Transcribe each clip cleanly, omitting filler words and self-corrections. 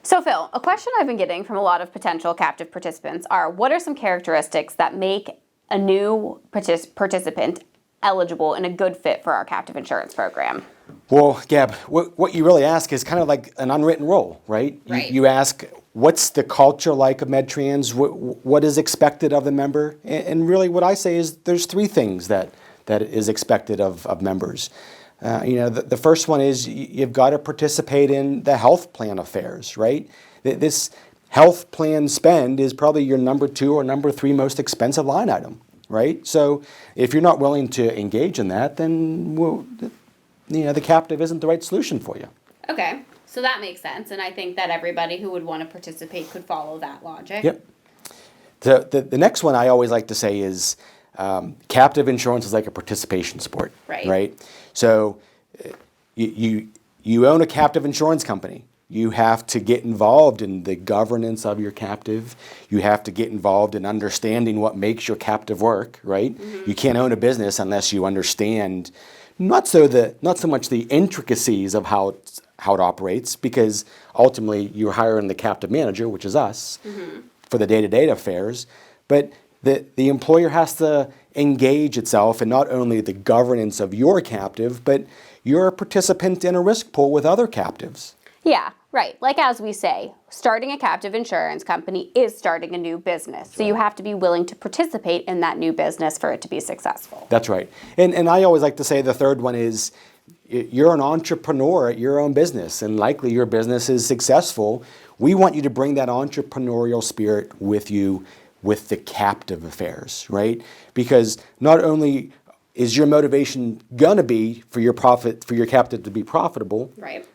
So Phil, a question I've been getting from a lot of potential captive participants are, what are some characteristics that make a new participant eligible and a good fit for our captive insurance program? Well, Gab, what you really ask is kind of like an unwritten rule, right? Right. You ask, what's the culture like of medTRANS? What is expected of the member? And really what I say is there's three things that is expected of members. The first one is you've got to participate in the health plan affairs, right? This health plan spend is probably your number 2 or number 3 most expensive line item, right? So if you're not willing to engage in that, then the captive isn't the right solution for you. Okay, so that makes sense, and I think that everybody who would want to participate could follow that logic. Yep. The next one I always like to say is captive insurance is like a participation sport, right? So you own a captive insurance company. You have to get involved in the governance of your captive. You have to get involved in understanding what makes your captive work, right? Mm-hmm. You can't own a business unless you understand not so much the intricacies of how it operates, because ultimately you're hiring the captive manager, which is us, mm-hmm. for the day-to-day affairs, but the employer has to engage itself in not only the governance of your captive, but you're a participant in a risk pool with other captives. Yeah, right. Like as we say, starting a captive insurance company is starting a new business. So you have to be willing to participate in that new business for it to be successful. That's right. And I always like to say the third one is you're an entrepreneur at your own business, and likely your business is successful. We want you to bring that entrepreneurial spirit with you with the captive affairs, right? Because not only is your motivation gonna be for your captive to be profitable,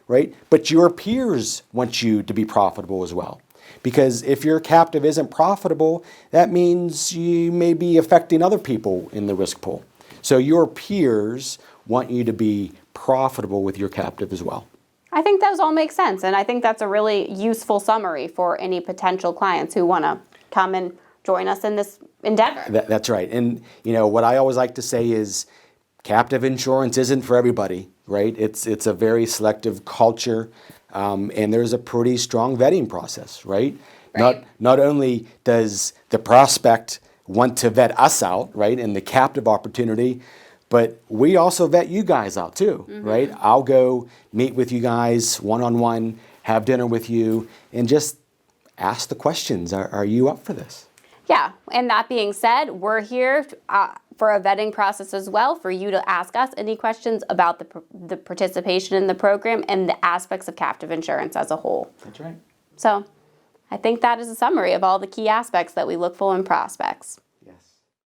right? But your peers want you to be profitable as well. Because if your captive isn't profitable, that means you may be affecting other people in the risk pool. So your peers want you to be profitable with your captive as well. I think those all make sense, and I think that's a really useful summary for any potential clients who want to come and join us in this endeavor. That's right. And what I always like to say is captive insurance isn't for everybody, right? It's a very selective culture, and there's a pretty strong vetting process, right? Not only does the prospect want to vet us out, right, and the captive opportunity, but we also vet you guys out too, mm-hmm. right? I'll go meet with you guys one-on-one, have dinner with you, and just ask the questions. Are you up for this? Yeah, and that being said, we're here for a vetting process as well, for you to ask us any questions about the participation in the program and the aspects of captive insurance as a whole. That's right. So I think that is a summary of all the key aspects that we look for in prospects.